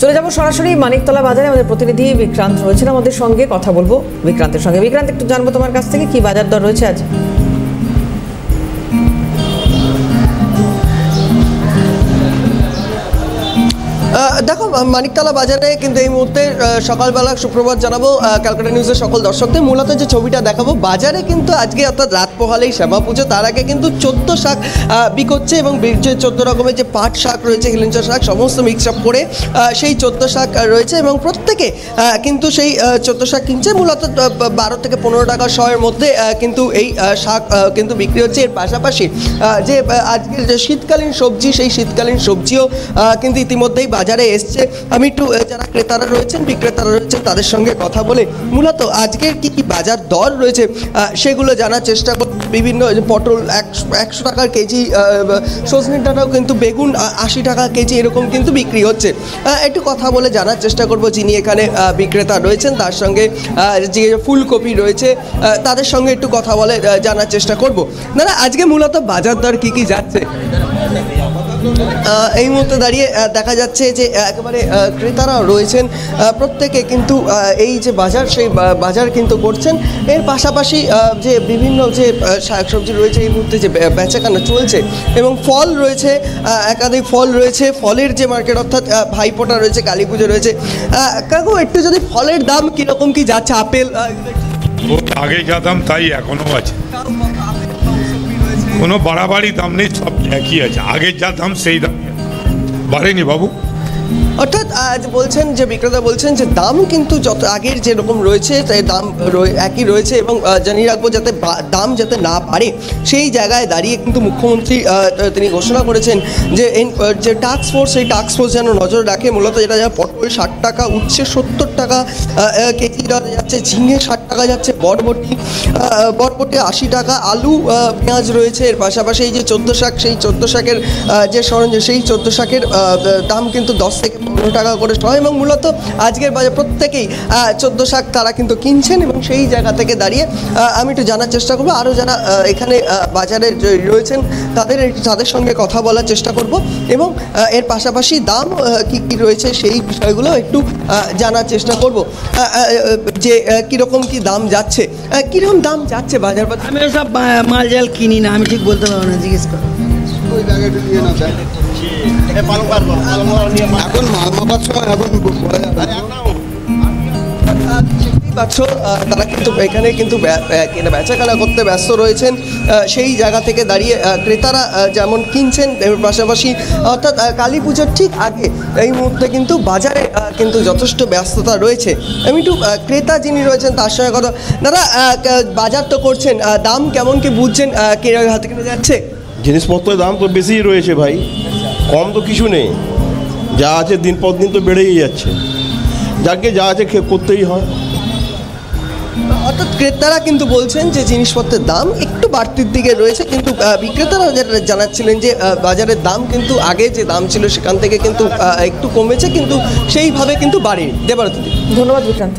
চলে যাব সরাসরি মানিকতলা বাজারে। আমাদের প্রতিনিধি বিক্রান্ত রয়েছেন আমাদের সঙ্গে, কথা বলবো বিক্রান্তের সঙ্গে। বিক্রান্ত, একটু জানবো তোমার কাছ থেকে কি বাজার দর রয়েছে আজ? দেখো, মানিকতলা বাজারে কিন্তু এই মুহূর্তে সকালবেলা সুপ্রভাত জানাবো ক্যালকাটা নিউজের সকল দর্শকদের। মূলত যে ছবিটা দেখাবো, বাজারে কিন্তু আজকে অর্থাৎ রাত পোহালেই শ্যামা পুজো, তার আগে কিন্তু 14 শাক বিকোচ্ছে এবং যে 14 রকমের যে পাট শাক রয়েছে, হেলেঞ্চা শাক, সমস্ত মিক্স আপ করে সেই 14 শাক রয়েছে এবং প্রত্যেকে কিন্তু সেই 14 শাক কিনছে। মূলত 12 থেকে 15 টাকা শয়ের মধ্যে কিন্তু এই শাক কিন্তু বিক্রি হচ্ছে। এর পাশাপাশি যে আজকের যে শীতকালীন সবজি, সেই শীতকালীন সবজিও কিন্তু ইতিমধ্যেই বাজারে এসছে। আমি একটু যারা ক্রেতারা রয়েছেন, বিক্রেতারা রয়েছেন, তাদের সঙ্গে কথা বলে মূলত আজকের কি কি বাজার দর রয়েছে সেগুলো জানার চেষ্টা করব। বিভিন্ন পটল 100 টাকার কেজি, সজনে ডাঁটাও কিন্তু, বেগুন 80 টাকা কেজি, এরকম কিন্তু বিক্রি হচ্ছে। একটু কথা বলে জানার চেষ্টা করব যিনি এখানে বিক্রেতা রয়েছেন তার সঙ্গে, যে ফুলকপি রয়েছে তাদের সঙ্গে একটু কথা বলে জানার চেষ্টা করব। দাদা, আজকে মূলত বাজার দর কি কি যাচ্ছে? এই মুহূর্তে দাঁড়িয়ে দেখা যাচ্ছে যে একেবারে ক্রেতারা রয়েছেন, প্রত্যেকে কিন্তু এই যে বাজার, সেই বাজার কিন্তু করছেন। এর পাশাপাশি যে বিভিন্ন যে শাকসবজি রয়েছে এই মুহূর্তে যে বেচাকেনা চলছে এবং ফল রয়েছে, একাধিক ফল রয়েছে। ফলের যে মার্কেট, অর্থাৎ ভাইফোঁটা রয়েছে, কালী পুজো রয়েছে। কাকু, একটু যদি ফলের দাম কীরকম কি যাচ্ছে? আপেল আগে যা দাম তাই এখনও আছে, কোনো বাড়াবাড়ি দাম নেই, সব একই আছে। আগের যা দাম সেই দাম বাড়েনি বাবু। অর্থাৎ বলছেন যে বিক্রেতা বলছেন যে দাম কিন্তু যত আগের যেরকম রয়েছে তাই দাম একই রয়েছে এবং জানিয়ে রাখবো যাতে দাম যাতে না বাড়ে সেই জায়গায় দাঁড়িয়ে কিন্তু মুখ্যমন্ত্রী তিনি ঘোষণা করেছেন যে টাস্ক ফোর্স, সেই টাস্ক ফোর্স যেন নজর রাখে। মূলত যেটা পটল 60 টাকা উচ্ছে 70 টাকা কেজি যাচ্ছে, ঝিঙে 60 টাকা যাচ্ছে, বরবটি 80 টাকা, আলু পেঁয়াজ রয়েছে। এর পাশাপাশি এই যে 14 শাক, সেই 14 শাকের যে সরঞ্জাম, সেই 14 শাকের দাম কিন্তু 10 থেকে 15 টাকা করে হয় এবং মূলত আজকের বাজার প্রত্যেকেই 14 শাক তারা কিন্তু কিনছেন এবং সেই জায়গা থেকে দাঁড়িয়ে আমি একটু জানার চেষ্টা করবো আরও যারা এখানে বাজারে রয়েছেন তাদের সঙ্গে কথা বলার চেষ্টা করব এবং এর পাশাপাশি দাম কি কি রয়েছে সেই বিষয়গুলো একটু জানার চেষ্টা করব, যে কীরকম কি দাম যাচ্ছে, কীরকম দাম যাচ্ছে বাজার। আমি সব মাল জাল কিনি না, আমি ঠিক বলতে পারবো না, জিজ্ঞেস করো। এখন মাল মাপার সময় তারা কিন্তু এখানে কিন্তু বেচাকেনা করতে ব্যস্ত রয়েছেন। সেই জায়গা থেকে দাঁড়িয়ে ক্রেতারা যেমন কিনছেন, পাশাপাশি অর্থাৎ কালী পুজোর ঠিক আগে এই মুহূর্তে কিন্তু বাজারে কিন্তু যথেষ্ট ব্যস্ততা রয়েছে। আমি একটু ক্রেতা যিনি রয়েছেন তার সঙ্গে কথা। দাদা, বাজার তো করছেন, দাম কেমন কি বুঝছেন? হাতে কিনে যাচ্ছে জিনিসপত্রের দাম তো বেশিই রয়েছে ভাই, কম তো কিছু নেই। যা আছে দিন পর দিন তো বেড়েই যাচ্ছে, যাকে যা আছে করতেই হয়। অর্থাৎ ক্রেতারা কিন্তু বলছেন যে জিনিসপত্রের দাম একটু বাড়তির দিকে রয়েছে, কিন্তু বিক্রেতারা যেটা জানাচ্ছিলেন যে বাজারের দাম কিন্তু আগে যে দাম ছিল সেখান থেকে কিন্তু একটু কমেছে, কিন্তু সেইভাবে কিন্তু বাড়েনি। দেবারতী, ধন্যবাদ বিক্রান্ত।